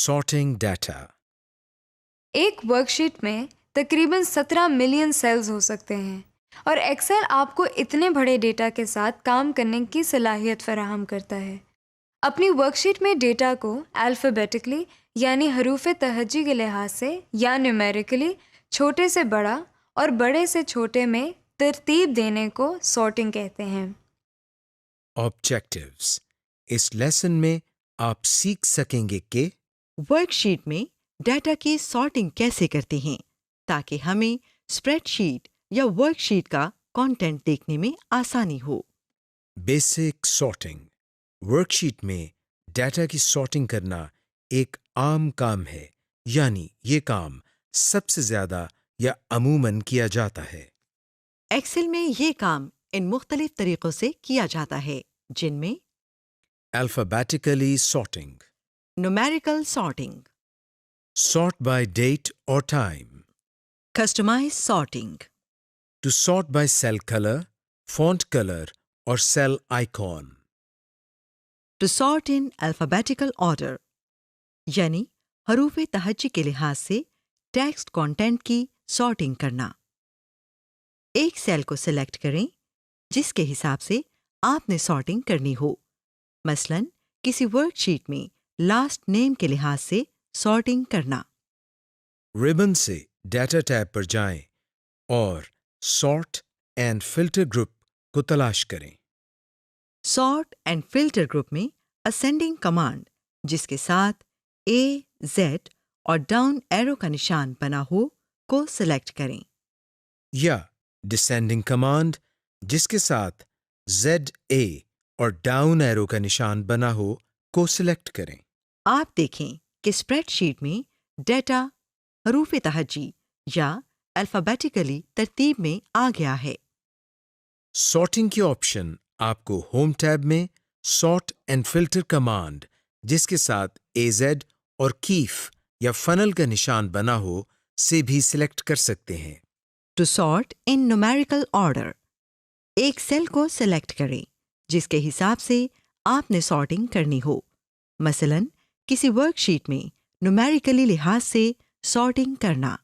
Sorting data. ایک work sheet میں تقریباً 17 ملین سیلز ہو سکتے ہیں اور ایکسل آپ کو اتنے بڑے ڈیٹا کے ساتھ کام کرنے کی صلاحیت فراہم کرتا ہے۔ اپنی ورک شیٹ میں ڈیٹا کو الفابیٹکلی یعنی حروف تہجی کے لحاظ سے یا نیومیریکلی چھوٹے سے بڑا اور بڑے سے چھوٹے میں ترتیب دینے کو سارٹنگ کہتے ہیں۔ Objectives. اس لیسن میں آپ سیکھ سکیں گے کہ ورک شیٹ میں ڈیٹا کی سارٹنگ کیسے کرتے ہیں تاکہ ہمیں اسپریڈ شیٹ یا ورک شیٹ کا کانٹینٹ دیکھنے میں آسانی ہو۔ Basic sorting. ورک شیٹ میں ڈیٹا کی سارٹنگ کرنا ایک عام کام ہے، یعنی یہ کام سب سے زیادہ یا عموماً کیا جاتا ہے۔ ایکسل میں یہ کام ان مختلف طریقوں سے کیا جاتا ہے جن میں Alphabetically sorting. Numerical sorting, Sort by date or time. Customize sorting, To sort by cell color, font color or cell icon. To sort in alphabetical order یعنی حروف تہجی کے لحاظ سے ٹیکسٹ کانٹینٹ کی سارٹنگ کرنا۔ ایک سیل کو سلیکٹ کریں جس کے حساب سے آپ نے سارٹنگ کرنی ہو، مثلا کسی ورک شیٹ میں لاسٹ نیم کے لحاظ سے سارٹنگ کرنا۔ ربن سے ڈیٹا ٹیب پر جائیں اور سارٹ اینڈ فلٹر گروپ کو تلاش کریں۔ سارٹ اینڈ فلٹر گروپ میں اسینڈنگ کمانڈ جس کے ساتھ اے زیڈ اور ڈاؤن ایرو کا نشان بنا ہو کو سلیکٹ کریں۔ یا ڈسینڈنگ کمانڈ جس کے ساتھ زیڈ اے اور ڈاؤن ایرو کا نشان بنا ہو کو سلیکٹ کریں۔ آپ دیکھیں کہ اسپریڈ شیٹ میں ڈیٹا حروف تہجی یا الفابیٹیکلی ترتیب میں آ گیا ہے۔ سارٹنگ کی آپشن آپ کو ہوم ٹیب میں سارٹ اینڈ فلٹر کمانڈ جس کے ساتھ اے زیڈ اور کیف یا فنل کا نشان بنا ہو سے بھی سلیکٹ کر سکتے ہیں۔ To sort in numerical order, ایک سیل کو سلیکٹ کریں جس کے حساب سے آپ نے سارٹنگ کرنی ہو، مثلا کسی ورک شیٹ میں نومیریکلی لحاظ سے سارٹنگ کرنا۔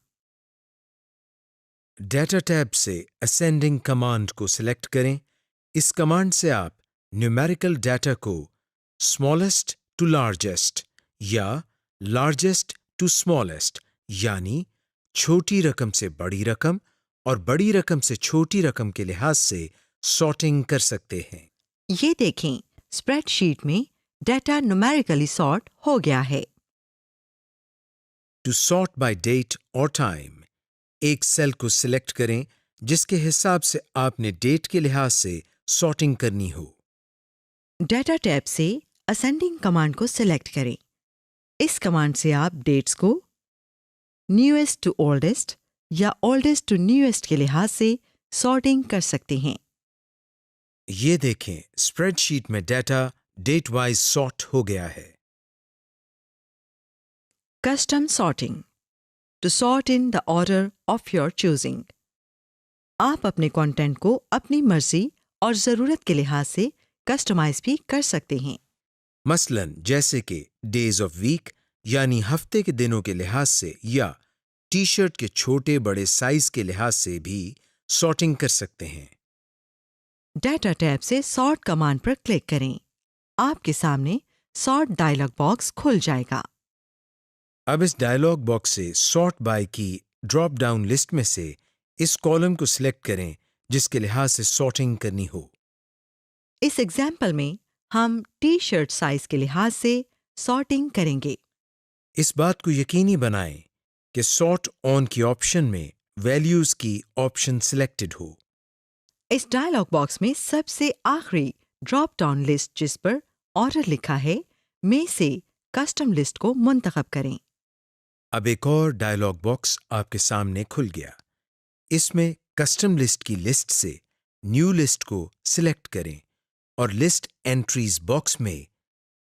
ڈیٹا ٹیب سے اسینڈنگ کمانڈ کو سلیکٹ کریں۔ اس کمانڈ سے آپ نیومیریکل ڈیٹا کو اسمالسٹ ٹو لارجسٹ یا لارجسٹ ٹو اسمالسٹ یعنی چھوٹی رقم سے بڑی رقم اور بڑی رقم سے چھوٹی رقم کے لحاظ سے سارٹنگ کر سکتے ہیں۔ یہ دیکھیں اسپریڈ شیٹ میں ڈیٹا نومیریکلی سارٹ ہو گیا ہے۔ ٹو سارٹ بائی ڈیٹ اور ٹائم، ایک سیل کو سلیکٹ کریں جس کے حساب سے آپ نے ڈیٹ کے لحاظ سے سارٹنگ کرنی ہو۔ ڈیٹا ٹیب سے اسینڈنگ کمانڈ کو سلیکٹ کریں۔ اس کمانڈ سے آپ ڈیٹس کو نیویسٹ ٹو اولڈسٹ یا اولڈسٹ ٹو نیویسٹ کے لحاظ سے سارٹنگ کر سکتے ہیں۔ یہ دیکھیں اسپریڈ شیٹ میں ڈیٹا ڈیٹ وائز سارٹ ہو گیا ہے۔ Custom sorting, to sort in the order of your choosing, آپ اپنے کانٹینٹ کو اپنی مرضی اور ضرورت کے لحاظ سے کسٹمائز بھی کر سکتے ہیں۔ مثلا جیسے کہ ڈیز آف ویک یعنی ہفتے کے دنوں کے لحاظ سے یا ٹی شرٹ کے چھوٹے بڑے سائز کے لحاظ سے بھی سارٹنگ کر سکتے ہیں۔ ڈیٹا ٹیب سے سارٹ کمانڈ پر کلک کریں، آپ کے سامنے سارٹ ڈائلاگ باکس کھل جائے گا۔ اب اس ڈائلاگ باکس سے سارٹ بائی کی ڈراپ ڈاؤن لسٹ میں سے اس کالم کو سلیکٹ کریں جس کے لحاظ سے سارٹنگ کرنی ہو۔ اس ایگزامپل میں ہم ٹی شرٹ سائز کے لحاظ سے سارٹنگ کریں گے۔ اس بات کو یقینی بنائیں کہ سارٹ آن کی آپشن میں ویلیوز کی آپشن سلیکٹڈ ہو۔ اس ڈائلاگ باکس میں سب سے آخری ڈراپ ڈاؤن لسٹ جس پر آرڈر لکھا ہے میں سے کسٹم لسٹ کو منتخب کریں۔ اب ایک اور ڈائلاگ باکس آپ کے سامنے کھل گیا۔ اس میں کسٹم لسٹ کی لسٹ سے نیو لسٹ کو سلیکٹ کریں اور لسٹ انٹریز باکس میں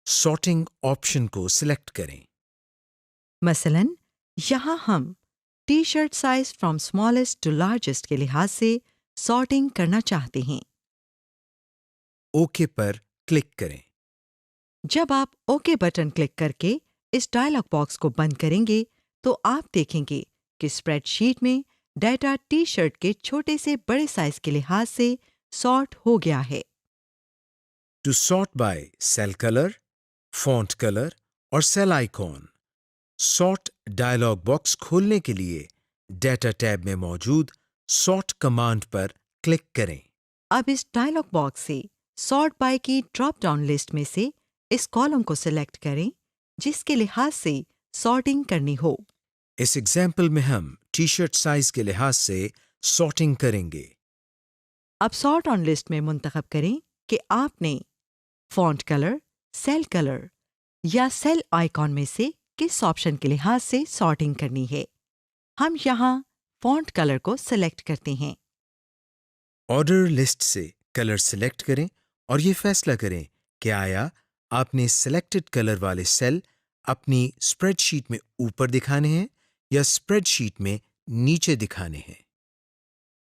سارٹنگ آپشن کو سلیکٹ کریں۔ مثلا یہاں ہم T shirt size from smallest to largest کے لحاظ سے سارٹنگ کرنا چاہتے ہیں۔ اوکے پر کلک کریں۔ جب آپ اوکے بٹن کلک کر کے اس ڈائلاگ باکس کو بند کریں گے تو آپ دیکھیں گے کہ اسپریڈ شیٹ میں ڈیٹا ٹی شرٹ کے چھوٹے سے بڑے سائز کے لحاظ سے سارٹ ہو گیا ہے۔ To sort by cell color, font color اور cell icon. Sort dialogue box کھولنے کے لیے ڈیٹا ٹیب میں موجود سارٹ کمانڈ پر کلک کریں۔ اب اس ڈائلاگ باکس سے سارٹ بائی کی ڈراپ ڈاؤن لسٹ میں سے اس کالم کو سلیکٹ کریں جس کے لحاظ سے سارٹنگ کرنی ہو۔ اس ایگزامپل میں ہم ٹی شرٹ سائز کے لحاظ سے سارٹنگ کریں گے۔ اب سارٹ آن لسٹ میں منتخب کریں کہ آپ نے فونٹ کلر یا سیل آئیکن میں سے کس آپشن کے لحاظ سے سارٹنگ کرنی ہے۔ ہم یہاں فونٹ کلر کو سلیکٹ کرتے ہیں۔ آرڈر لسٹ سے کلر سلیکٹ کریں اور یہ فیصلہ کریں کہ آیا آپ نے سلیکٹڈ کلر والے سیل اپنی اسپریڈ شیٹ میں اوپر دکھانے ہیں یا اسپریڈ شیٹ میں نیچے دکھانے ہیں۔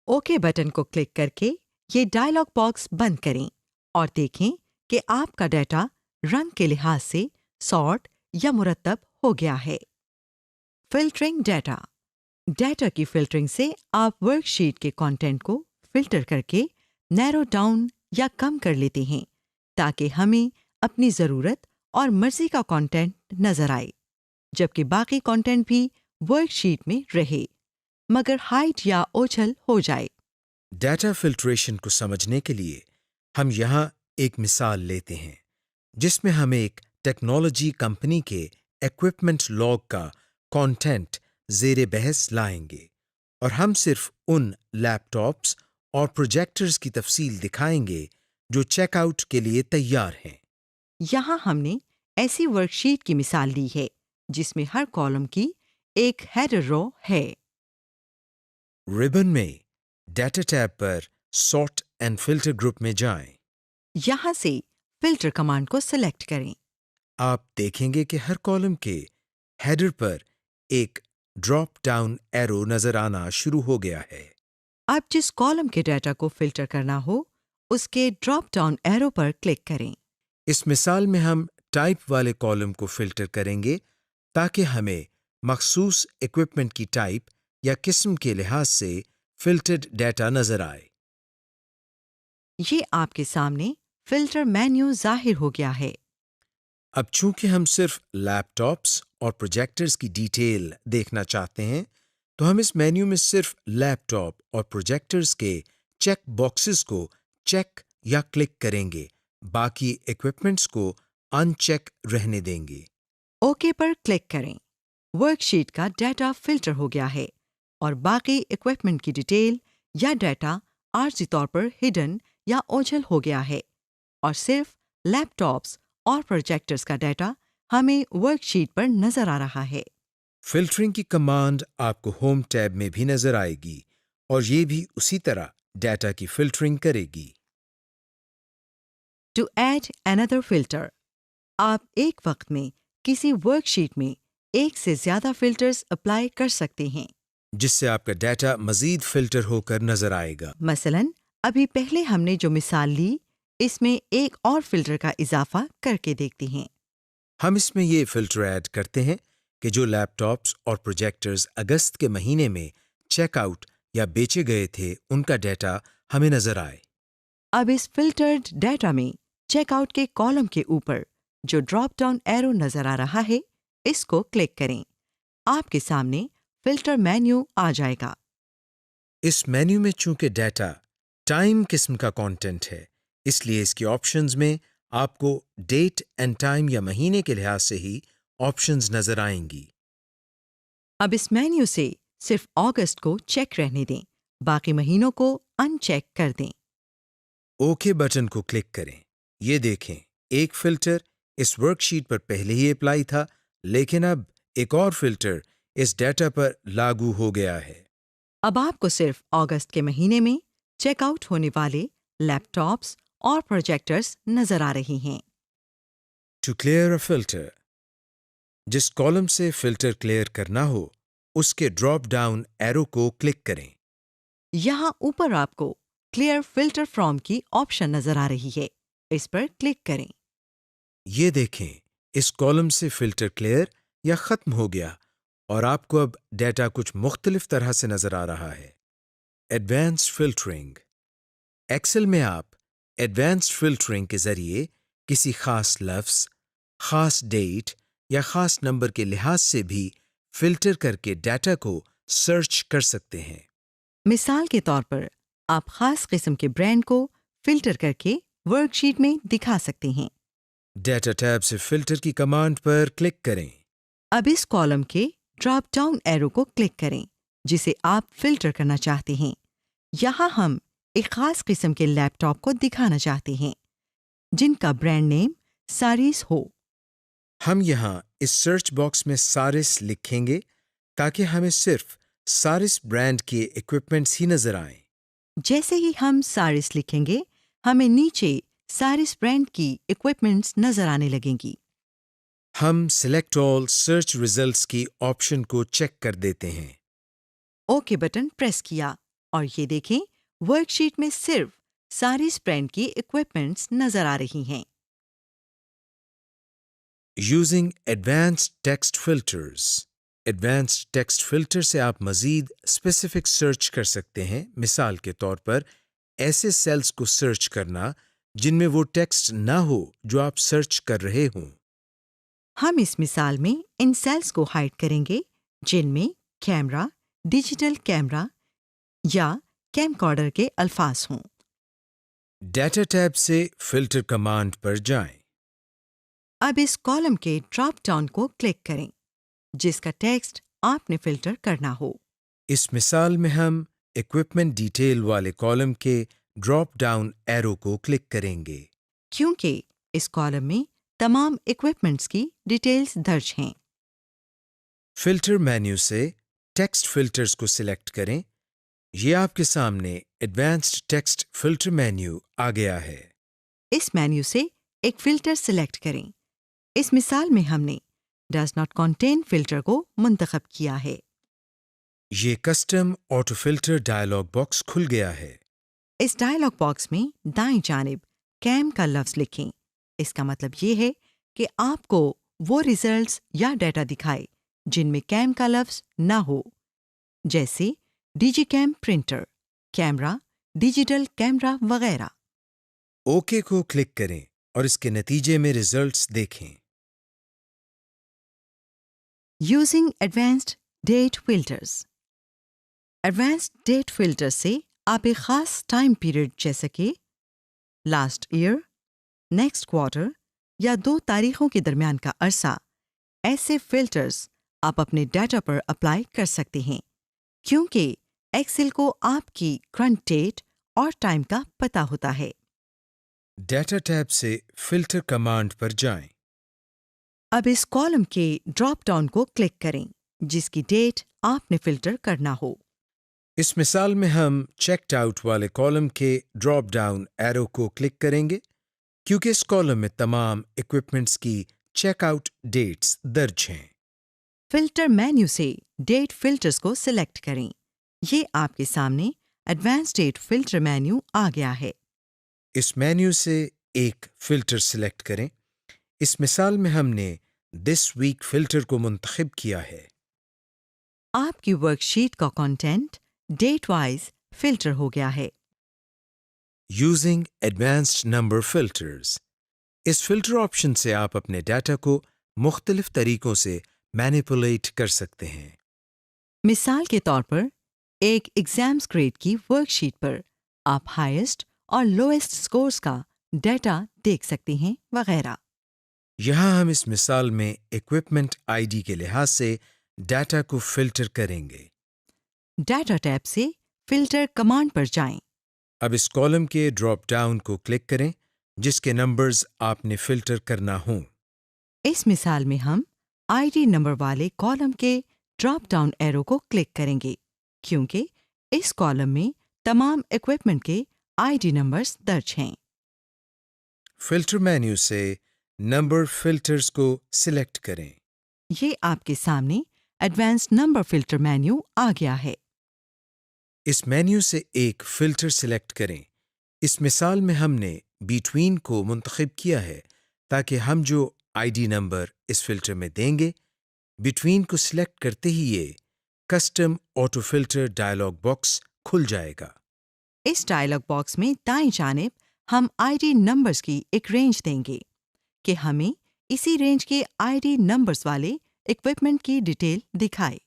اوکے بٹن کو کلک کر کے یہ ڈائلاگ باکس بند کریں اور دیکھیں کہ آپ کا ڈیٹا رنگ کے لحاظ سے سارٹ یا مرتب ہو گیا ہے۔ Filtering data. ڈیٹا کی فلٹرنگ سے آپ ورک شیٹ کے کانٹینٹ کو فلٹر کر کے نیرو ڈاؤن یا کم کر لیتے ہیں تاکہ ہمیں اپنی ضرورت اور مرضی کا کانٹینٹ نظر آئے، جبکہ باقی کانٹینٹ بھی ورک شیٹ میں رہے مگر ہائٹ یا اوچھل ہو جائے۔ ڈیٹا فلٹریشن کو سمجھنے کے لیے ہم یہاں ایک مثال لیتے ہیں جس میں ہم ایک ٹیکنالوجی کمپنی کے ایکوپمنٹ لاگ کا کانٹینٹ زیر بحث لائیں گے اور ہم صرف ان لیپ ٹاپس اور پروجیکٹرز کی تفصیل دکھائیں گے جو چیک آؤٹ کے لیے تیار ہیں۔ یہاں ہم نے ایسی ورک شیٹ کی مثال لی ہے جس میں ہر کالم کی ایک ہیڈر رو ہے۔ ربن میں data tab per sort and filter group میں جائیں۔ یہاں سے فلٹر کمانڈ کو سلیکٹ کریں۔ آپ دیکھیں گے کہ ہر کالم کے ہیڈر پر ایک ڈراپ ڈاؤن ایرو نظر آنا شروع ہو گیا ہے۔ اب جس کالم کے ڈیٹا کو فلٹر کرنا ہو اس کے ڈراپ ڈاؤن ایرو پر کلک کریں۔ اس مثال میں ہم ٹائپ والے کالم کو فلٹر کریں گے تاکہ ہمیں مخصوص ایکوپمنٹ کی ٹائپ یا قسم کے لحاظ سے فلٹرڈ ڈیٹا نظر آئے۔ یہ آپ کے سامنے فلٹر مینیو ظاہر ہو گیا ہے۔ اب چونکہ ہم صرف لیپ ٹاپس اور پروجیکٹرز کی ڈیٹیل دیکھنا چاہتے ہیں تو ہم اس مینیو میں صرف لیپ ٹاپ اور پروجیکٹرز کے چیک باکسز کو چیک یا کلک کریں گے، باقی ایکوپمنٹس کو ان چیک رہنے دیں گے۔ اوکے پر کلک کریں۔ ورک شیٹ کا ڈیٹا فلٹر ہو گیا ہے اور باقی ایکوپمنٹ کی ڈیٹیل یا ڈیٹا عارضی طور پر ہڈن یا اوجھل ہو گیا ہے اور صرف لیپ ٹاپس اور پروجیکٹرز کا ڈیٹا ہمیں ورک شیٹ پر نظر آ رہا ہے۔ فلٹرنگ کی کمانڈ آپ کو ہوم ٹیب میں بھی نظر آئے گی اور یہ بھی اسی طرح ڈیٹا کی فلٹرنگ کرے گی۔ ٹو ایڈ another فلٹر، آپ ایک وقت میں کسی ورک شیٹ میں ایک سے زیادہ فلٹرز اپلائی کر سکتے ہیں، جس سے آپ کا ڈیٹا مزید فلٹر ہو کر نظر آئے گا۔ مثلاً ابھی پہلے ہم نے جو مثال لی اس میں ایک اور فلٹر کا اضافہ کر کے دیکھتے ہیں۔ ہم اس میں یہ فلٹر ایڈ کرتے ہیں کہ جو لیپ ٹاپس اور پروجیکٹرز اگست کے مہینے میں چیک آؤٹ یا بیچے گئے تھے ان کا ڈیٹا ہمیں نظر آئے۔ اب اس فلٹرڈ ڈیٹا میں چیک آؤٹ کے کالم کے اوپر جو ڈراپ ڈاؤن ایرو نظر آ رہا ہے اس کو کلک کریں۔ آپ کے سامنے فلٹر مینیو آ جائے گا۔ اس مینیو میں چونکہ ڈیٹا ٹائم قسم کا کانٹینٹ ہے اس لیے اس کی آپشنز میں آپ کو ڈیٹ اینڈ ٹائم یا مہینے کے لحاظ سے ہی آپشنز نظر آئیں گی۔ اب اس مینیو سے صرف اگست کو چیک رہنے دیں، باقی مہینوں کو ان چیک کر دیں۔ اوکے بٹن کو کلک کریں۔ یہ دیکھیں ایک فلٹر اس ورک شیٹ پر پہلے ہی اپلائی تھا لیکن اب ایک اور فلٹر اس ڈیٹا پر لاگو ہو گیا ہے۔ اب آپ کو صرف اگست کے مہینے میں چیک آؤٹ ہونے والے لیپ ٹاپس اور پروجیکٹرز نظر آ رہے ہیں۔ ٹو کلیئر اے فلٹر، جس کالم سے فلٹر کلیئر کرنا ہو اس کے ڈراپ ڈاؤن ایرو کو کلک کریں۔ یہاں اوپر آپ کو کلیئر فلٹر فرام کی آپشن نظر آ رہی ہے، اس پر کلک کریں۔ یہ دیکھیں اس کالم سے فلٹر کلیئر یا ختم ہو گیا اور آپ کو اب ڈیٹا کچھ مختلف طرح سے نظر آ رہا ہے۔ Advanced filtering. ایکسل میں آپ ایڈوانسڈ فلٹرنگ کے ذریعے کسی خاص لفظ، خاص ڈیٹ یا خاص نمبر کے لحاظ سے بھی فلٹر کر کے ڈیٹا کو سرچ کر سکتے ہیں۔ مثال کے طور پر آپ خاص قسم کے برانڈ کو فلٹر کر کے ورک شیٹ میں دکھا سکتے ہیں۔ ڈیٹا ٹیب سے فلٹر کی کمانڈ پر کلک کریں۔ اب اس کالم کے ڈراپ ڈاؤن ایرو کو کلک کریں جسے آپ فلٹر کرنا چاہتے ہیں۔ یہاں ہم ایک خاص قسم کے لیپ ٹاپ کو دکھانا چاہتے ہیں جن کا برانڈ نیم ساریس ہو۔ ہم یہاں اس سرچ باکس میں سارس لکھیں گے تاکہ ہمیں صرف سارس برانڈ کے ایکوپمنٹس ہی نظر آئیں۔ جیسے ہی ہم سارس لکھیں گے ہمیں نیچے سارس برانڈ کی ایکوپمنٹس نظر آنے لگیں گی۔ ہم سلیکٹ آل سرچ ریزلٹس کی آپشن کو چیک کر دیتے ہیں۔ اوکے بٹن پریس کیا اور یہ دیکھیں ورک شیٹ میں صرف سارس برانڈ کی ایکوپمنٹس نظر آ رہی ہیں۔ Using advanced text filters. Advanced text filter سے آپ مزید اسپیسیفک سرچ کر سکتے ہیں۔ مثال کے طور پر ایسے سیلز کو سرچ کرنا جن میں وہ ٹیکسٹ نہ ہو جو آپ سرچ کر رہے ہوں۔ ہم اس مثال میں ان سیلز کو ہائڈ کریں گے جن میں کیمرہ، ڈیجیٹل کیمرہ یا کیم کارڈر کے الفاظ ہوں۔ ڈیٹا ٹیب سے فلٹر کمانڈ پر جائیں۔ اب اس کالم کے ڈراپ ڈاؤن کو کلک کریں جس کا ٹیکسٹ آپ نے فلٹر کرنا ہو۔ اس مثال میں ہم ایکوپمنٹ ڈیٹیل والے کالم کے ڈراپ ڈاؤن ایرو کو کلک کریں گے۔ کیونکہ اس کالم میں تمام ایکوپمنٹس کی ڈیٹیلز درج ہیں۔ فلٹر مینیو سے ٹیکسٹ فلٹرز کو سلیکٹ کریں۔ یہ آپ کے سامنے ایڈوانسڈ ٹیکسٹ فلٹر مینیو آ گیا ہے۔ اس مینیو سے ایک فلٹر سلیکٹ کریں۔ اس مثال میں ہم نے ڈز ناٹ کنٹین فلٹر کو منتخب کیا ہے۔ یہ custom auto filter dialog box کھل گیا ہے۔ اس ڈائلاگ باکس میں دائیں جانب کیم کا لفظ لکھیں۔ اس کا مطلب یہ ہے کہ آپ کو وہ ریزلٹس یا ڈیٹا دکھائے جن میں کیم کا لفظ نہ ہو، جیسے digicam printer, camera, digital camera وغیرہ۔ اوکے کو کلک کریں اور اس کے نتیجے میں ریزلٹس دیکھیں۔ Using advanced date filters. Advanced date filter سے آپ ایک خاص ٹائم پیریڈ جیسے کہ لاسٹ ایئر، نیکسٹ کوارٹر یا 2 تاریخوں کے درمیان کا عرصہ، ایسے فلٹرز آپ اپنے ڈیٹا پر اپلائی کر سکتے ہیں کیونکہ ایکسل کو آپ کی کرنٹ ڈیٹ اور ٹائم کا پتہ ہوتا ہے۔ ڈیٹا ٹیب سے فلٹر کمانڈ پر جائیں۔ اب اس کالم کے ڈراپ ڈاؤن کو کلک کریں جس کی ڈیٹ آپ نے فلٹر کرنا ہو۔ اس مثال میں ہم چیکڈ آؤٹ والے کالم کے ڈراپ ڈاؤن ایرو کو کلک کریں گے کیونکہ اس کالم میں تمام ایکوپمنٹس کی چیک آؤٹ ڈیٹس درج ہیں۔ فلٹر مینیو سے ڈیٹ فلٹرز کو سلیکٹ کریں۔ یہ آپ کے سامنے ایڈوانس ڈیٹ فلٹر مینیو آ گیا ہے۔ اس مینیو سے ایک فلٹر سلیکٹ کریں۔ اس مثال میں ہم نے دس ویک فلٹر کو منتخب کیا ہے۔ آپ کی ورک شیٹ کا کنٹینٹ ڈیٹ وائز فلٹر ہو گیا ہے۔ Using advanced number filters. اس فلٹر آپشن سے آپ اپنے ڈیٹا کو مختلف طریقوں سے مینیپولیٹ کر سکتے ہیں۔ مثال کے طور پر ایک ایگزامز گریڈ کی ورک شیٹ پر آپ ہائیسٹ اور لوئسٹ سکورز کا ڈیٹا دیکھ سکتے ہیں وغیرہ۔ یہاں ہم اس مثال میں ایکوپمنٹ آئی ڈی کے لحاظ سے ڈیٹا کو فلٹر کریں گے۔ ڈیٹا ٹیب سے فلٹر کمانڈ پر جائیں۔ اب اس کالم کے ڈراپ ڈاؤن کو کلک کریں جس کے نمبرز آپ نے فلٹر کرنا ہوں۔ اس مثال میں ہم آئی ڈی نمبر والے کالم کے ڈراپ ڈاؤن ایرو کو کلک کریں گے کیونکہ اس کالم میں تمام ایکوپمنٹ کے آئی ڈی نمبرز درج ہیں۔ فلٹر مینیو سے نمبر فلٹرز کو سلیکٹ کریں۔ یہ آپ کے سامنے ایڈوانس نمبر فلٹر مینیو آ گیا ہے۔ اس مینیو سے ایک فلٹر سلیکٹ کریں۔ اس مثال میں ہم نے بیٹوین کو منتخب کیا ہے تاکہ ہم جو آئی ڈی نمبر اس فلٹر میں دیں گے، بٹوین کو سلیکٹ کرتے ہی یہ custom auto filter dialog box کھل جائے گا۔ اس ڈائلاگ باکس میں دائیں جانب ہم آئی ڈی نمبرز کی ایک رینج دیں گے کہ ہمیں اسی رینج کے آئی ڈی نمبرز والے اکوپمنٹ کی ڈیٹیل دکھائے۔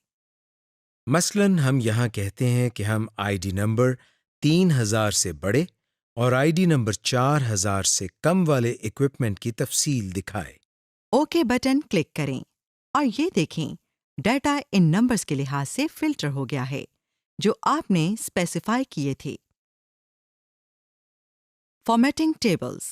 مثلاً ہم یہاں کہتے ہیں کہ ہم آئی ڈی نمبر 3000 سے بڑے اور آئی ڈی نمبر 4000 سے کم والے اکوپمنٹ کی تفصیل دکھائے۔ اوکے بٹن کلک کریں اور یہ دیکھیں ڈیٹا ان نمبرز کے لحاظ سے فلٹر ہو گیا ہے جو آپ نے اسپیسیفائی کیے تھے۔ Formatting tables.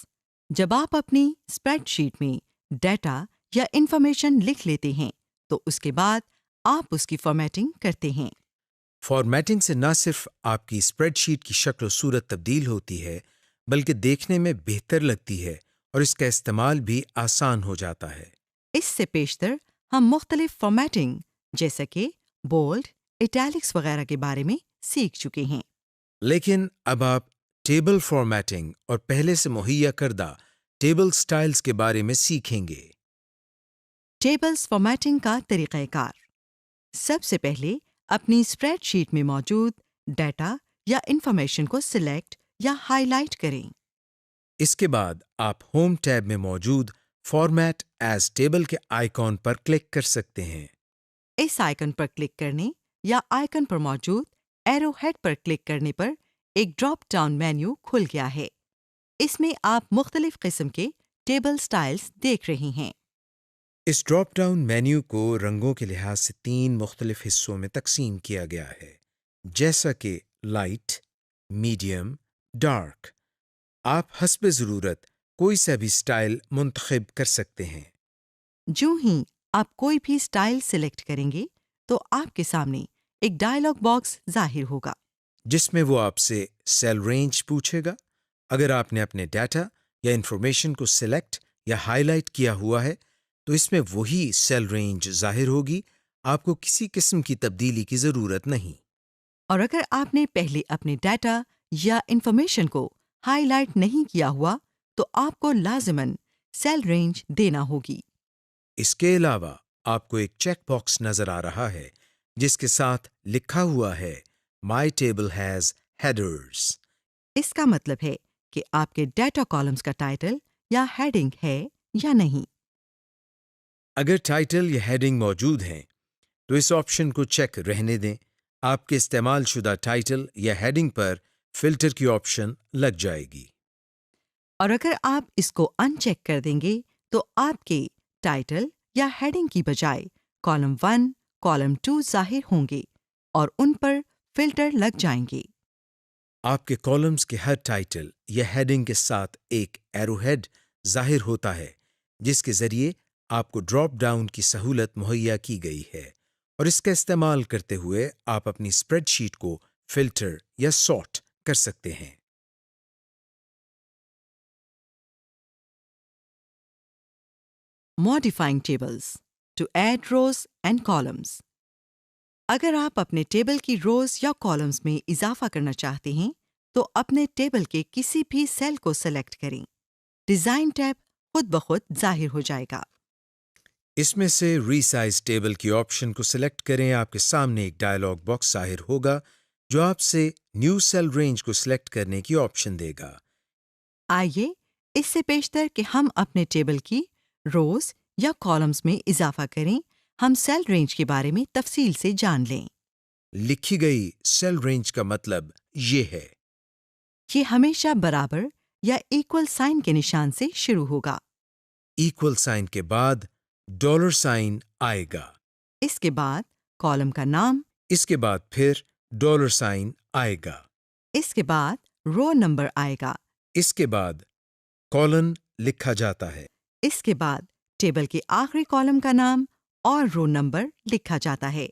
جب آپ اپنی اسپریڈ شیٹ میں ڈیٹا یا انفارمیشن لکھ لیتے ہیں تو اس کے بعد آپ اس کی فارمیٹنگ کرتے ہیں۔ فارمیٹنگ سے نہ صرف آپ کی اسپریڈ شیٹ کی شکل و صورت تبدیل ہوتی ہے بلکہ دیکھنے میں بہتر لگتی ہے اور اس کا استعمال بھی آسان ہو جاتا ہے۔ اس سے پیشتر ہم مختلف فارمیٹنگ جیسا کہ بولڈ، اٹیلکس وغیرہ کے بارے میں سیکھ چکے ہیں۔ لیکن اب آپ ٹیبل فارمیٹنگ اور پہلے سے مہیا کردہ ٹیبل سٹائلز کے بارے میں سیکھیں گے۔ ٹیبلز فارمیٹنگ کا طریقہ کار۔ سب سے پہلے اپنی اسپریڈ شیٹ میں موجود ڈیٹا یا انفارمیشن کو سلیکٹ یا ہائی لائٹ کریں۔ اس کے بعد آپ ہوم ٹیب میں موجود فارمیٹ ایز ٹیبل کے آئیکن پر کلک کر سکتے ہیں۔ اس آئیکن پر کلک کرنے یا آئیکن پر موجود ایرو ہیڈ پر کلک کرنے پر ایک ڈراپ ڈاؤن مینیو کھل گیا ہے۔ اس میں آپ مختلف قسم کے ٹیبل سٹائلز دیکھ رہے ہیں۔ اس ڈراپ ڈاؤن مینیو کو رنگوں کے لحاظ سے 3 مختلف حصوں میں تقسیم کیا گیا ہے، جیسا کہ لائٹ، میڈیم، ڈارک۔ آپ حسب ضرورت کوئی سا بھی سٹائل منتخب کر سکتے ہیں۔ جو ہی آپ کوئی بھی سٹائل سلیکٹ کریں گے تو آپ کے سامنے ایک ڈائلاگ باکس ظاہر ہوگا جس میں وہ آپ سے سیل رینج پوچھے گا۔ اگر آپ نے اپنے ڈیٹا یا انفارمیشن کو سلیکٹ یا ہائی لائٹ کیا ہوا ہے تو اس میں وہی سیل رینج ظاہر ہوگی، آپ کو کسی قسم کی تبدیلی کی ضرورت نہیں۔ اور اگر آپ نے پہلے اپنے ڈیٹا یا انفارمیشن کو ہائی لائٹ نہیں کیا ہوا تو آپ کو لازماً سیل رینج دینا ہوگی۔ اس کے علاوہ آپ کو ایک چیک باکس نظر آ رہا ہے جس کے ساتھ لکھا ہوا ہے My table has headers۔ اس کا مطلب ہے کہ آپ کے ڈیٹا کالمز کا ٹائٹل یا ہیڈنگ ہے یا نہیں۔ اگر ٹائٹل یا ہیڈنگ موجود ہیں تو اس آپشن کو چیک رہنے دیں۔ آپ کے استعمال شدہ ٹائٹل یا ہیڈنگ پر فلٹر کی آپشن لگ جائے گی۔ اور اگر آپ اس کو ان چیک کر دیں گے تو آپ کے ٹائٹل یا ہیڈنگ کی بجائے کالم 1، کالم 2 ظاہر ہوں گے اور ان پر فلٹر لگ جائیں گے۔ آپ کے کالمز کے ہر ٹائٹل یا ہیڈنگ کے ساتھ ایک ایرو ہیڈ ظاہر ہوتا ہے جس کے ذریعے آپ کو ڈراپ ڈاؤن کی سہولت مہیا کی گئی ہے، اور اس کا استعمال کرتے ہوئے آپ اپنی اسپریڈ شیٹ کو فلٹر یا سارٹ کر سکتے ہیں۔ Modifying tables to add rows and columns۔ اگر آپ اپنے ٹیبل کی روز یا کالمز میں اضافہ کرنا چاہتے ہیں تو اپنے ٹیبل کے کسی بھی سیل کو سلیکٹ کریں۔ ڈیزائن ٹیب خود بخود ظاہر ہو جائے گا۔ اس میں سے ری سائز ٹیبل کی آپشن کو سلیکٹ کریں۔ آپ کے سامنے ایک ڈائلاگ باکس ظاہر ہوگا جو آپ سے نیو سیل رینج کو سلیکٹ کرنے کی آپشن دے گا۔ آئیے اس سے پیشتر کہ ہم اپنے ٹیبل کی روز یا کالمز میں اضافہ کریں، ہم سیل رینج کے بارے میں تفصیل سے جان لیں۔ لکھی گئی سیل رینج کا مطلب یہ ہے۔ یہ ہمیشہ برابر یا ایکول سائن کے نشان سے شروع ہوگا۔ ایکول سائن کے بعد ڈالر سائن آئے گا۔ اس کے بعد کالم کا نام، اس کے بعد پھر ڈالر سائن آئے گا۔ اس کے بعد رو نمبر آئے گا۔ اس کے بعد کالن لکھا جاتا ہے۔ اس کے بعد ٹیبل کے آخری کالم کا نام اور رو نمبر لکھا جاتا ہے،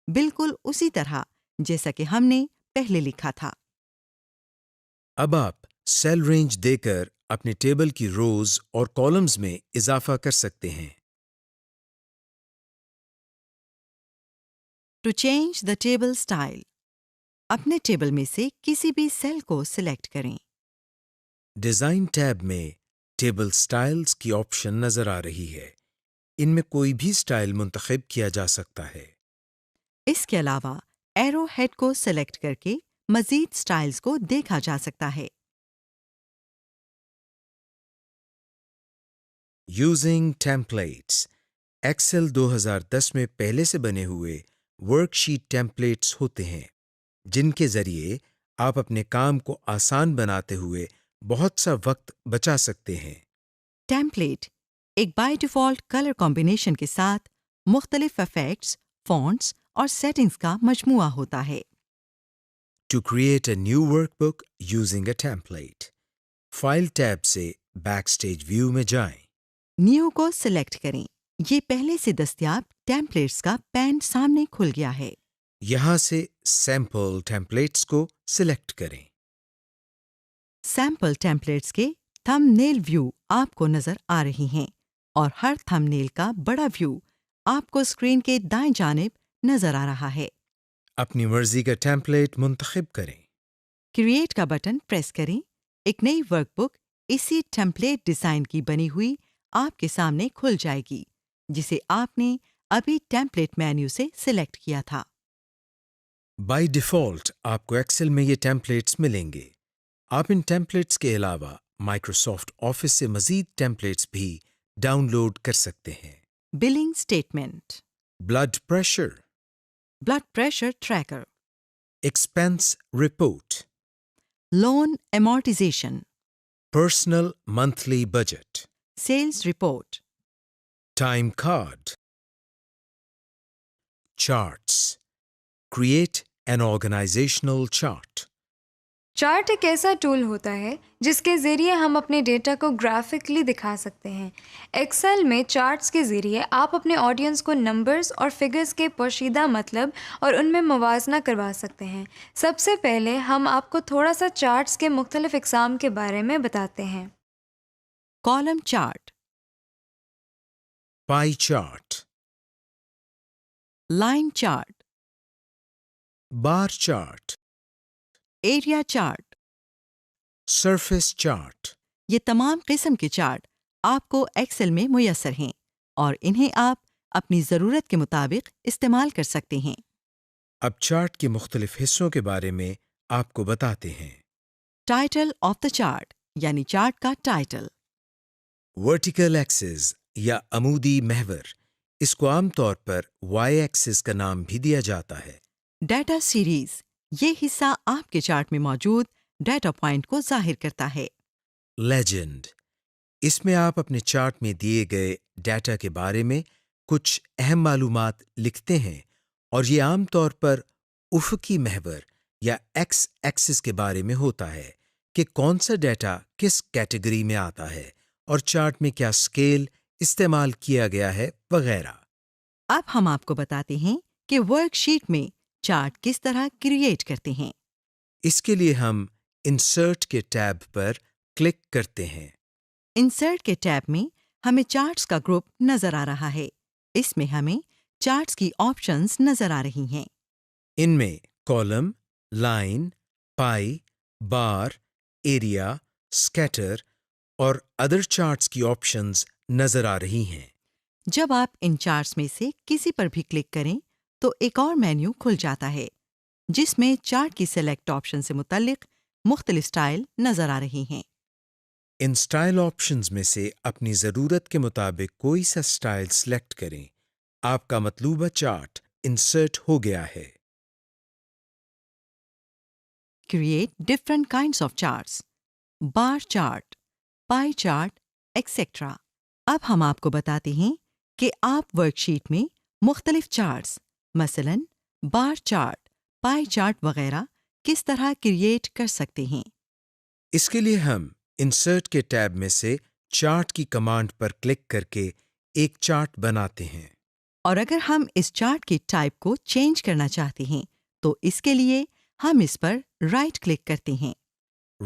بالکل اسی طرح جیسا کہ ہم نے پہلے لکھا تھا۔ اب آپ سیل رینج دے کر اپنے ٹیبل کی روز اور کالمز میں اضافہ کر سکتے ہیں۔ To change the table style, اپنے ٹیبل میں سے کسی بھی سیل کو سلیکٹ کریں۔ ڈیزائن ٹیب میں ٹیبل سٹائلز کی آپشن نظر آ رہی ہے۔ ان میں کوئی بھی سٹائل منتخب کیا جا سکتا ہے۔ اس کے علاوہ ایرو ہیڈ کو سلیکٹ کر کے مزید سٹائلز کو دیکھا جا سکتا ہے۔ یوزنگ ٹیمپلیٹس، ایکسل 2010 میں پہلے سے بنے ہوئے ورک شیٹ ٹیمپلیٹس ہوتے ہیں جن کے ذریعے آپ اپنے کام کو آسان بناتے ہوئے بہت سا وقت بچا سکتے ہیں۔ ٹیمپلیٹ ایک بائی ڈیفالٹ کلر کمبینیشن کے ساتھ مختلف ایفیکٹس، فونٹس اور سیٹنگز کا مجموعہ ہوتا ہے۔ To create a new workbook using a template, file tab سے بیک اسٹیج ویو میں جائیں۔ نیو کو سلیکٹ کریں۔ یہ پہلے سے دستیاب ٹیمپلیٹس کا پین سامنے کھل گیا ہے۔ یہاں سے سیمپل ٹیمپلیٹس کو سلیکٹ کریں۔ سیمپل ٹیمپلیٹس کے تھم نیل ویو آپ کو نظر آ رہی ہیں اور ہر تھم نیل کا بڑا ویو آپ کو اسکرین کے دائیں جانب نظر آ رہا ہے۔ اپنی مرضی کا ٹیمپلیٹ منتخب کریں۔ کریٹ کا بٹن پریس کریں۔ ایک نئی ورک بک اسی ٹیمپلیٹ ڈیزائن کی بنی ہوئی آپ کے سامنے کھل جائے گی جسے آپ نے ابھی ٹیمپلیٹ مینیو سے سلیکٹ کیا تھا۔ بائی ڈیفالٹ آپ کو ایکسل میں یہ ٹیمپلیٹس ملیں گے۔ آپ ان ٹیمپلیٹس کے علاوہ مائکروسافٹ آفس سے مزید ٹیمپلیٹس بھی ڈاؤن لوڈ کر سکتے ہیں۔ Billing statement, blood pressure, blood pressure tracker, expense report, loan amortization, personal monthly budget, sales report, time card, charts, create an organizational chart. Chart ایک ایسا ٹول ہوتا ہے جس کے ذریعے ہم اپنے ڈیٹا کو گرافکلی دکھا سکتے ہیں۔ ایکسل میں چارٹس کے ذریعے آپ اپنے آڈینس کو نمبرز اور فگرز کے پوشیدہ مطلب اور ان میں موازنہ کروا سکتے ہیں۔ سب سے پہلے ہم آپ کو تھوڑا سا چارٹس کے مختلف اقسام کے بارے میں بتاتے ہیں۔ Column chart, pie chart, line chart, bar chart, area chart. Surface chart. یہ تمام قسم کے چارٹ آپ کو ایکسل میں میسر ہیں اور انہیں آپ اپنی ضرورت کے مطابق استعمال کر سکتے ہیں۔ اب چارٹ کے مختلف حصوں کے بارے میں آپ کو بتاتے ہیں۔ ٹائٹل آف دا چارٹ یعنی چارٹ کا ٹائٹل، ورٹیکل ایکسس یا عمودی محور، اس کو عام طور پر وائی ایکسس کا نام بھی دیا جاتا ہے۔ ڈیٹا سیریز، یہ حصہ آپ کے چارٹ میں موجود ڈیٹا پوائنٹ کو ظاہر کرتا ہے۔ لیجنڈ، اس میں آپ اپنے چارٹ میں دیے گئے ڈیٹا کے بارے میں کچھ اہم معلومات لکھتے ہیں اور یہ عام طور پر افقی محور یا ایکس ایکسس کے بارے میں ہوتا ہے کہ کون سا ڈیٹا کس کیٹیگری میں آتا ہے اور چارٹ میں کیا اسکیل استعمال کیا گیا ہے وغیرہ۔ اب ہم آپ کو بتاتے ہیں کہ ورک شیٹ میں چارٹ کس طرح کریٹ کرتے ہیں۔ اس کے لیے ہم انسرٹ کے ٹیب پر کلک کرتے ہیں۔ انسرٹ کے ٹیب میں ہمیں چارٹس کا گروپ نظر آ رہا ہے۔ اس میں ہمیں چارٹس کی آپشنز نظر آ رہی ہیں۔ ان میں کالم، لائن، پائی، بار، ایریا، اسکیٹر اور ادر چارٹس کی آپشنز نظر آ رہی ہیں۔ جب آپ ان چارٹس میں سے کسی پر بھی کلک کریں تو ایک اور مینیو کھل جاتا ہے جس میں چارٹ کی سلیکٹ آپشن سے متعلق مختلف سٹائل نظر آ رہی ہیں۔ ان سٹائل آپشنز میں سے اپنی ضرورت کے مطابق کوئی سا سٹائل سلیکٹ کریں۔ آپ کا مطلوبہ چارٹ انسرٹ ہو گیا ہے۔ Create different kinds of charts, bar chart, pie chart, etcetera. اب ہم آپ کو بتاتے ہیں کہ آپ ورک شیٹ میں مختلف چارٹس مثلاً بار چارٹ، پائی چارٹ وغیرہ کس طرح کریٹ کر سکتے ہیں۔ اس کے لیے ہم انسرٹ کے ٹیب میں سے چارٹ کی کمانڈ پر کلک کر کے ایک چارٹ بناتے ہیں۔ اور اگر ہم اس چارٹ کی ٹائپ کو چینج کرنا چاہتے ہیں تو اس کے لیے ہم اس پر رائٹ کلک کرتے ہیں۔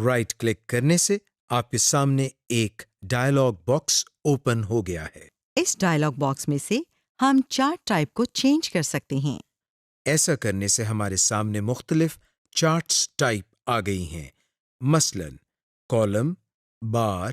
رائٹ کلک کرنے سے آپ کے سامنے ایک ڈائلاگ باکس اوپن ہو گیا ہے۔ اس ڈائلاگ باکس میں سے ہم چارٹ ٹائپ کو چینج کر سکتے ہیں۔ ایسا کرنے سے ہمارے سامنے مختلف چارٹس ٹائپ آ گئی ہیں، مثلاً column, bar,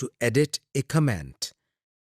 to edit a comment.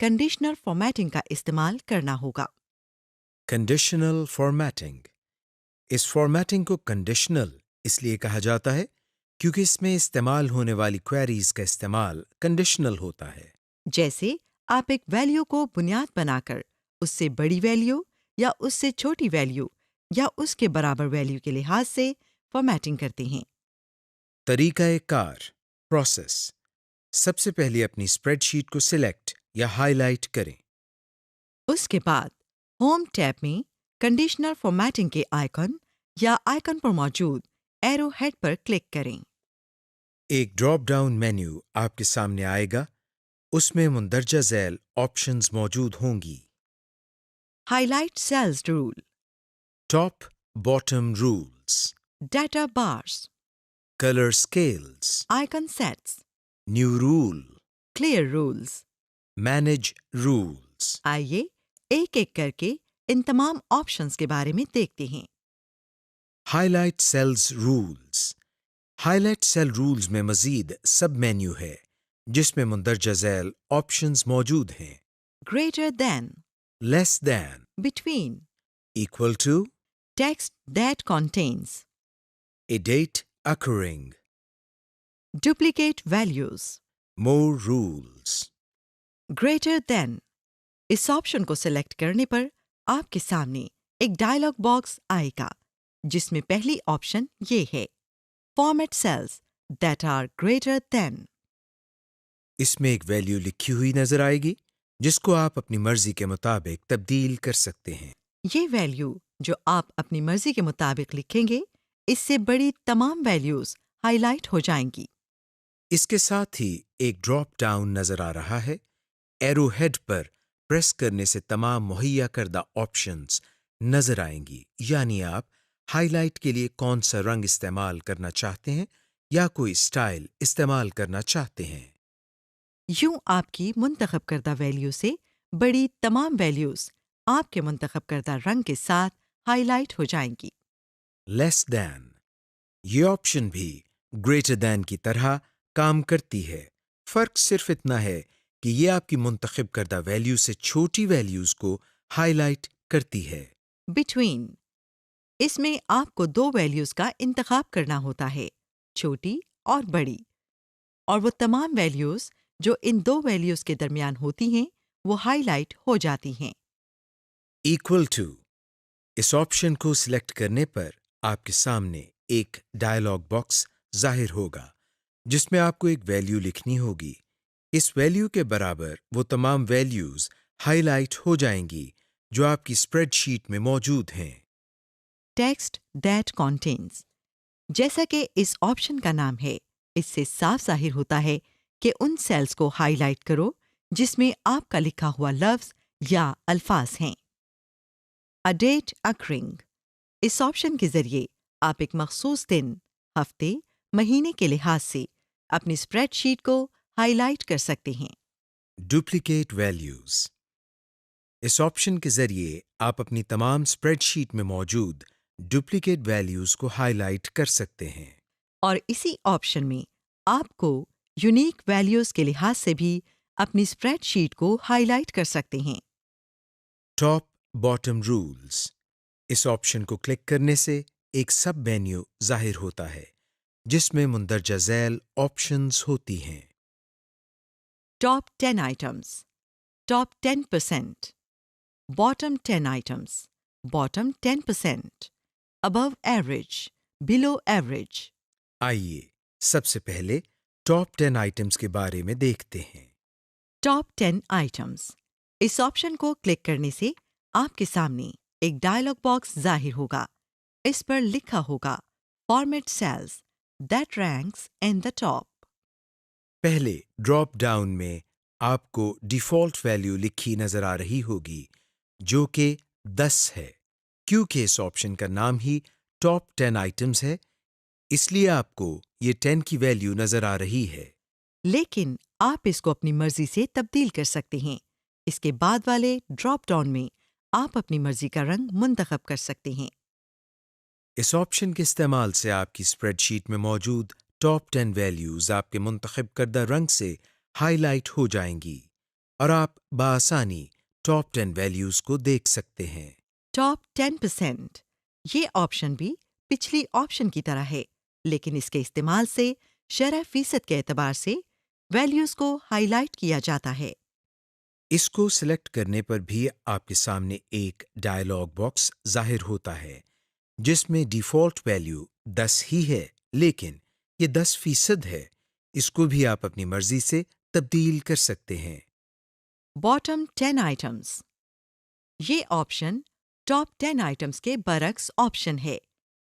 Conditional formatting کا استعمال کرنا ہوگا۔ Conditional formatting. اس فارمیٹنگ کو کنڈیشنل اس لیے کہا جاتا ہے کیونکہ اس میں استعمال ہونے والی کوئریز کا استعمال کنڈیشنل ہوتا ہے۔ جیسے آپ ایک ویلیو کو بنیاد بنا کر اس سے بڑی ویلیو یا اس سے چھوٹی ویلیو یا اس کے برابر ویلیو کے لحاظ سے فارمیٹنگ کرتے ہیں۔ طریقہ کار، پروسیس۔ سب سے پہلے اپنی اسپریڈ شیٹ کو سلیکٹ یا ہائی لائٹ کریں۔ اس کے بعد ہوم ٹیب میں کنڈیشنل فارمیٹنگ کے آئیکن یا آئیکن پر موجود ایرو ہیڈ پر کلک کریں۔ ایک ڈراپ ڈاؤن مینیو آپ کے سامنے آئے گا، اس میں مندرجہ ذیل آپشنز موجود ہوں گی۔ Highlight cells rule, top bottom rules, data bars, colour scales, icon sets, new rule, clear rules. Manage rules. آئیے ایک ایک کر کے ان تمام آپشنز کے بارے میں دیکھتے ہیں۔ Highlight cells rules. Highlight cell rules میں مزید سب مینیو ہے جس میں مندرجہ ذیل آپشنز موجود ہیں۔ Greater than, less than, between, equal to, text that contains, a date occurring, duplicate values. more rules. Greater than, اس آپشن کو سلیکٹ کرنے پر آپ کے سامنے ایک ڈائلاگ باکس آئے گا جس میں پہلی آپشن یہ ہے، format cells that are greater than. اس میں ایک ویلیو لکھی ہوئی نظر آئے گی جس کو آپ اپنی مرضی کے مطابق تبدیل کر سکتے ہیں۔ یہ ویلیو جو آپ اپنی مرضی کے مطابق لکھیں گے، اس سے بڑی تمام ویلیوز ہائی لائٹ ہو جائیں گی۔ اس کے ساتھ ہی ایک ڈراپ ڈاؤن نظر آ رہا ہے۔ ایرو ہیڈ پر پریس کرنے سے تمام مہیا کردہ آپشنز نظر آئیں گی، یعنی آپ ہائی لائٹ کے لیے کون سا رنگ استعمال کرنا چاہتے ہیں یا کوئی اسٹائل استعمال کرنا چاہتے ہیں۔ یوں آپ کی منتخب کردہ ویلیو سے بڑی تمام ویلیوز آپ کے منتخب کردہ رنگ کے ساتھ ہائی لائٹ ہو جائیں گی۔ لیس دین، یہ آپشن بھی گریٹر دین کی طرح کام کرتی ہے۔ فرق صرف اتنا ہے کہ یہ آپ کی منتخب کردہ ویلیو سے چھوٹی ویلیوز کو ہائی لائٹ کرتی ہے۔ بٹوین، اس میں آپ کو دو ویلیوز کا انتخاب کرنا ہوتا ہے، چھوٹی اور بڑی، اور وہ تمام ویلیوز جو ان دو ویلیوز کے درمیان ہوتی ہیں وہ ہائی لائٹ ہو جاتی ہیں۔ ایکول ٹو، اس آپشن کو سلیکٹ کرنے پر آپ کے سامنے ایک ڈائلاگ باکس ظاہر ہوگا جس میں آپ کو ایک ویلیو لکھنی ہوگی۔ اس ویلیو کے برابر وہ تمام ویلیوز ہائی لائٹ ہو جائیں گی جو آپ کی اسپریڈ شیٹ میں موجود ہیں۔ ٹیکسٹ دیٹ کنٹینز، جیسا کہ اس آپشن کا نام ہے، اس سے صاف ظاہر ہوتا ہے کہ ان سیلز کو ہائی لائٹ کرو جس میں آپ کا لکھا ہوا لفظ یا الفاظ ہیں۔ A date occurring، اس آپشن کے ذریعے آپ ایک مخصوص دن، ہفتے، مہینے کے لحاظ سے اپنی اسپریڈ شیٹ کو ہائی لائٹ کر سکتے ہیں۔ ڈپلیکیٹ ویلیوز، اس آپشن کے ذریعے آپ اپنی تمام اسپریڈ شیٹ میں موجود ڈپلیکیٹ ویلیوز کو ہائی لائٹ کر سکتے ہیں۔ اور اسی آپشن میں آپ کو یونیک ویلیوز کے لحاظ سے بھی اپنی اسپریڈ شیٹ کو ہائی لائٹ کر سکتے ہیں۔ ٹاپ باٹم رولز، اس آپشن کو کلک کرنے سے ایک سب مینیو ظاہر ہوتا ہے جس میں مندرجہ ذیل آپشنز ہوتی ہیں۔ Top 10 items, top 10%، bottom 10 items, bottom 10%، above average, below average. آئیے سب سے پہلے ٹاپ 10 آئٹمز کے بارے میں دیکھتے ہیں۔ ٹاپ 10 آئٹمز، اس آپشن کو کلک کرنے سے آپ کے سامنے ایک ڈائلاگ باکس ظاہر ہوگا۔ اس پر لکھا ہوگا format cells that ranks in the top. پہلے ڈراپ ڈاؤن میں آپ کو ڈیفالٹ ویلیو لکھی نظر آ رہی ہوگی جو کہ 10 ہے۔ کیونکہ اس آپشن کا نام ہی ٹاپ 10 آئٹمز ہے، اس لیے آپ کو یہ 10 کی ویلیو نظر آ رہی ہے۔ لیکن آپ اس کو اپنی مرضی سے تبدیل کر سکتے ہیں۔ اس کے بعد والے ڈراپ ڈاؤن میں آپ اپنی مرضی کا رنگ منتخب کر سکتے ہیں۔ اس آپشن کے استعمال سے آپ کی اسپریڈ شیٹ میں موجود ٹاپ 10 ویلیوز آپ کے منتخب کردہ رنگ سے ہائی لائٹ ہو جائیں گی۔ اور آپ بآسانی ٹاپ 10 ویلیوز کو دیکھ سکتے ہیں۔ ٹاپ 10%۔ یہ آپشن بھی پچھلی آپشن کی طرح ہے، لیکن اس کے استعمال سے شرح فیصد کے اعتبار سے ویلیوز کو ہائی لائٹ کیا جاتا ہے۔ اس کو سلیکٹ کرنے پر بھی آپ کے سامنے ایک ڈائلاگ باکس ظاہر ہوتا ہے جس میں ڈیفالٹ ویلیو 10 ہی ہے، لیکن یہ 10% ہے۔ اس کو بھی آپ اپنی مرضی سے تبدیل کر سکتے ہیں۔ Bottom 10 items. یہ آپشن ٹاپ 10 آئٹمز کے برعکس آپشن ہے،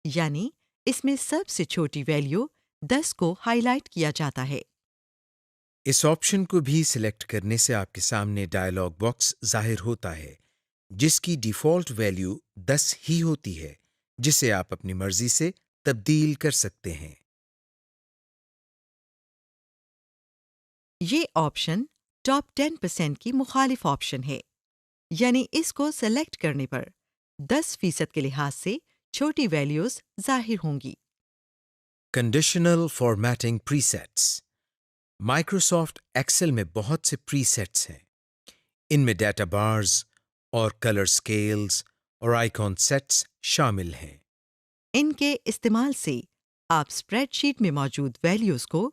یعنی اس میں سب سے چھوٹی ویلیو 10 کو ہائی لائٹ کیا جاتا ہے۔ اس آپشن کو بھی سلیکٹ کرنے سے آپ کے سامنے ڈائلاگ باکس ظاہر ہوتا ہے جس کی ڈیفالٹ ویلیو 10 ہی ہوتی ہے، جسے آپ اپنی مرضی سے تبدیل کر سکتے ہیں۔ یہ آپشن ٹاپ 10% کی مخالف آپشن ہے، یعنی اس کو سلیکٹ کرنے پر 10% کے لحاظ سے چھوٹی ویلیوز ظاہر ہوں گی۔ کنڈیشنل فارمیٹنگ پری سیٹس۔ مائکروسافٹ ایکسل میں بہت سے پری سیٹس ہیں۔ ان میں ڈیٹا بارز اور کلر سکیلز اور آئیکن سیٹس شامل ہیں۔ ان کے استعمال سے آپ اسپریڈ شیٹ میں موجود ویلیوز کو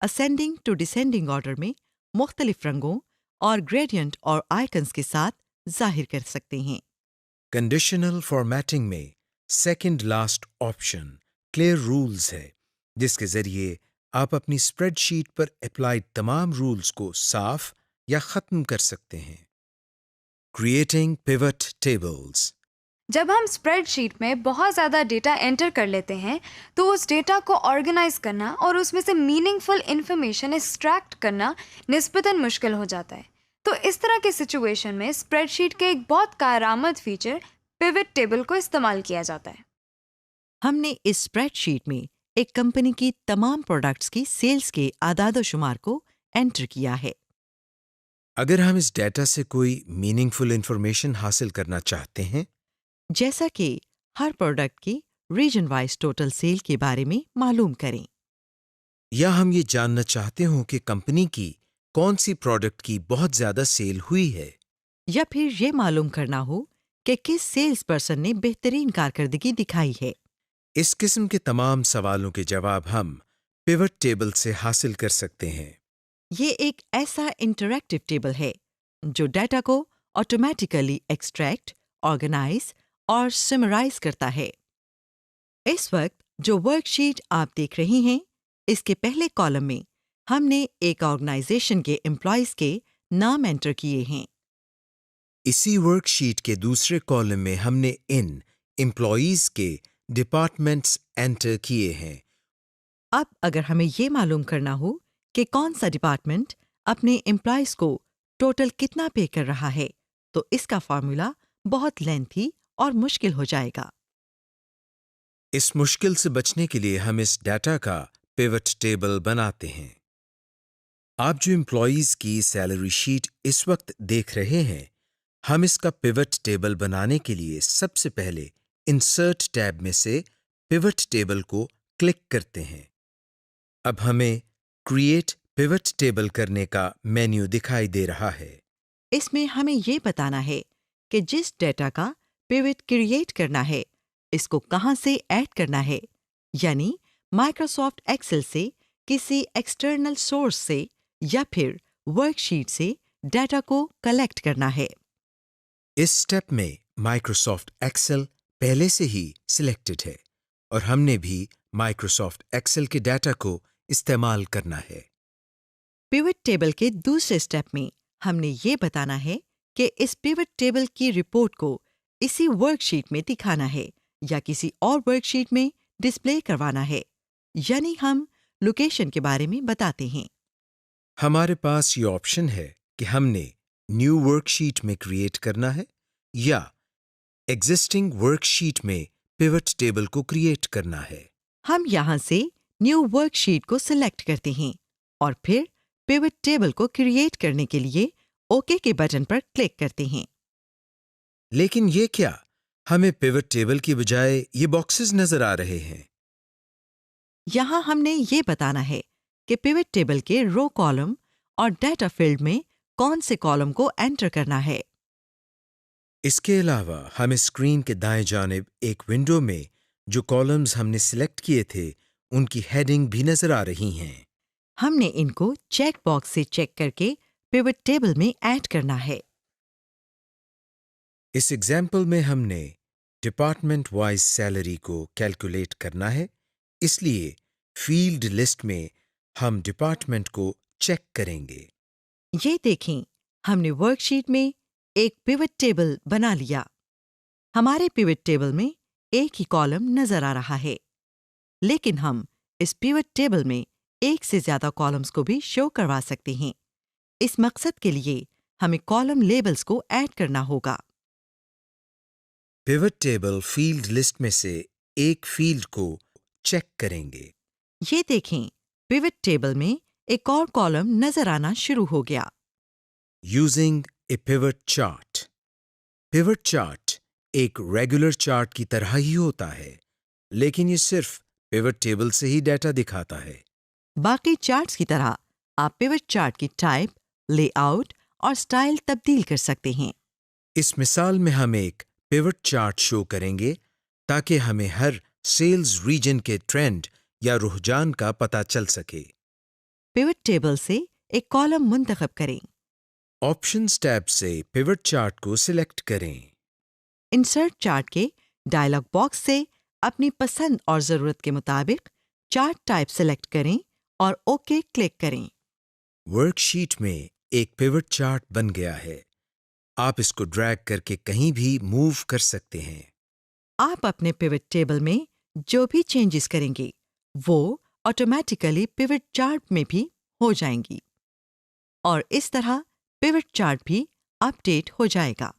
اسینڈنگ ٹو ڈسینڈنگ آرڈر میں مختلف رنگوں اور گریڈینٹ اور آئیکنز کے ساتھ ظاہر کر سکتے ہیں۔ کنڈیشنل فارمیٹنگ میں second last option clear rules ہے، جس کے ذریعے آپ اپنی اسپریڈ شیٹ پر اپلائیڈ تمام رولز کو صاف یا ختم کر سکتے ہیں۔ Creating pivot tables. جب ہم اسپریڈ شیٹ میں بہت زیادہ ڈیٹا انٹر کر لیتے ہیں تو اس ڈیٹا کو آرگنائز کرنا اور اس میں سے میننگ فل انفارمیشن ایکسٹریکٹ کرنا نسبتاً مشکل ہو جاتا ہے۔ تو اس طرح کے سچویشن میں اسپریڈ شیٹ کے ایک بہت کارآمد فیچر پیوٹ ٹیبل کو استعمال کیا جاتا ہے۔ ہم نے اس اسپریڈ شیٹ میں ایک کمپنی کی تمام پروڈکٹس کی سیلز کے اعداد و شمار کو انٹر کیا ہے۔ اگر ہم اس ڈیٹا سے کوئی میننگ فل انفارمیشن حاصل کرنا چاہتے ہیں، جیسا کہ ہر پروڈکٹ کی ریجن وائز ٹوٹل سیل کے بارے میں معلوم کریں، یا ہم یہ جاننا چاہتے ہوں کہ کمپنی کی کون سی پروڈکٹ کی بہت زیادہ سیل ہوئی ہے، یا پھر یہ معلوم کرنا ہو کہ کس سیلز پرسن نے بہترین کارکردگی دکھائی ہے، اس قسم کے تمام سوالوں کے جواب ہم پیوٹ ٹیبل سے حاصل کر سکتے ہیں۔ یہ ایک ایسا انٹریکٹیو ٹیبل ہے جو ڈیٹا کو آٹومیٹیکلی ایکسٹریکٹ، آرگنائز اور سمرائز کرتا ہے۔ اس وقت جو ورک شیٹ آپ دیکھ رہی ہیں، اس کے پہلے کالم میں ہم نے ایک آرگنائزیشن کے امپلائیز کے نام انٹر کیے ہیں۔ اسی ورک شیٹ کے دوسرے کالم میں ہم نے ان امپلائیز کے ڈپارٹمنٹس انٹر کیے ہیں۔ اب اگر ہمیں یہ معلوم کرنا ہو کہ کون سا ڈپارٹمنٹ اپنے امپلائیز کو ٹوٹل کتنا پے کر رہا ہے، تو اس کا فارمولا بہت لینتھی اور مشکل ہو جائے گا۔ اس مشکل سے بچنے کے لیے ہم اس ڈیٹا کا پیوٹ ٹیبل بناتے ہیں۔ آپ جو امپلائیز کی سیلری شیٹ اس وقت دیکھ رہے ہیں، ہم اس کا پیوٹ ٹیبل بنانے کے لیے سب سے پہلے انسرٹ ٹیب میں سے پیوٹ ٹیبل کو کلک کرتے ہیں۔ اب ہمیں کریٹ پیوٹ ٹیبل کرنے کا مینیو دکھائی دے رہا ہے۔ اس میں ہمیں یہ بتانا ہے کہ جس ڈیٹا کا پیوٹ کریٹ کرنا ہے، اس کو کہاں سے ایڈ کرنا ہے، یعنی مائکروسافٹ ایکسل سے، کسی ایکسٹرنل سورس سے، یا پھر ورک شیٹ سے ڈیٹا کو کلیکٹ کرنا ہے۔ اس سٹیپ میں مائکروسافٹ ایکسل پہلے سے ہی سلیکٹڈ ہے اور ہم نے بھی مائکروسافٹ ایکسل کے ڈیٹا کو استعمال کرنا ہے۔ پیوٹ ٹیبل کے دوسرے سٹیپ میں ہم نے یہ بتانا ہے کہ اس پیوٹ ٹیبل کی رپورٹ کو اسی ورک شیٹ میں دکھانا ہے یا کسی اور ورک شیٹ میں ڈسپلے کروانا ہے، یعنی ہم لوکیشن کے بارے میں بتاتے ہیں۔ ہمارے پاس یہ آپشن ہے کہ ہم نے نیو ورک شیٹ میں کریٹ کرنا ہے یا ایگزسٹنگ ورک شیٹ میں پیوٹ ٹیبل کو کریٹ کرنا ہے۔ ہم یہاں سے نیو ورک شیٹ کو سلیکٹ کرتے ہیں اور پھر پیوٹ ٹیبل کو کریٹ کرنے کے لیے اوکے کے بٹن پر کلک کرتے ہیں۔ لیکن یہ کیا؟ ہمیں پیوٹ ٹیبل کی بجائے یہ باکسز نظر آ رہے ہیں۔ یہاں ہم نے یہ بتانا ہے کہ پیوٹ ٹیبل کے رو کالم اور ڈیٹا فیلڈ میں کون سے کالم کو انٹر کرنا ہے۔ اس کے علاوہ ہمیں اسکرین کے دائیں جانب ایک ونڈو میں جو کالمز ہم نے سلیکٹ کیے تھے ان کی ہیڈنگ بھی نظر آ رہی ہیں۔ ہم نے ان کو چیک باکس سے چیک کر کے پیوٹ ٹیبل میں ایڈ کرنا ہے۔ اس ایگزامپل میں ہم نے ڈپارٹمنٹ وائز سیلری کو کیلکولیٹ کرنا ہے، اس لیے فیلڈ لسٹ میں ہم ڈپارٹمنٹ کو چیک کریں گے۔ یہ دیکھیں، ہم نے ورک شیٹ میں ایک پیوٹ ٹیبل بنا لیا۔ ہمارے پیوٹ ٹیبل میں ایک ہی کالم نظر آ رہا ہے، لیکن ہم اس پیوٹ ٹیبل میں ایک سے زیادہ کالمز کو بھی شو کروا سکتے ہیں۔ اس مقصد کے لیے ہمیں کالم لیبلز کو ایڈ کرنا ہوگا۔ پیوٹ ٹیبل فیلڈ لسٹ میں سے ایک فیلڈ کو چیک کریں گے۔ یہ دیکھیں، پیوٹ ٹیبل میں ایک اور کالم نظر آنا شروع ہو گیا۔ Using a pivot chart. Pivot chart ایک ریگولر چارٹ کی طرح ہی ہوتا ہے، لیکن یہ صرف پیوٹ ٹیبل سے ہی ڈیٹا دکھاتا ہے۔ باقی چارٹس کی طرح آپ پیوٹ چارٹ کی ٹائپ، لے آؤٹ اور سٹائل تبدیل کر سکتے ہیں۔ اس مثال میں ہم ایک پیوٹ چارٹ شو کریں گے تاکہ ہمیں ہر سیلز ریجن کے ٹرینڈ یا رجحان کا پتہ چل سکے۔ پیوٹ ٹیبل سے ایک کالم منتخب کریں۔ آپشنز ٹیب سے پیوٹ چارٹ کو سلیکٹ کریں۔ انسرٹ چارٹ کے ڈائلاگ باکس سے اپنی پسند اور ضرورت کے مطابق چارٹ ٹائپ سلیکٹ کریں اور اوکے کلک کریں۔ ورک شیٹ میں ایک پیوٹ چارٹ بن گیا ہے۔ آپ اس کو ڈریگ کر کے کہیں بھی موو کر سکتے ہیں۔ آپ اپنے پیوٹ ٹیبل میں جو بھی چینجز کریں گے وہ آٹومیٹیکلی پیوٹ چارٹ میں بھی ہو جائیں گی، اور اس طرح پیوٹ چارٹ بھی اپ ڈیٹ ہو جائے گا۔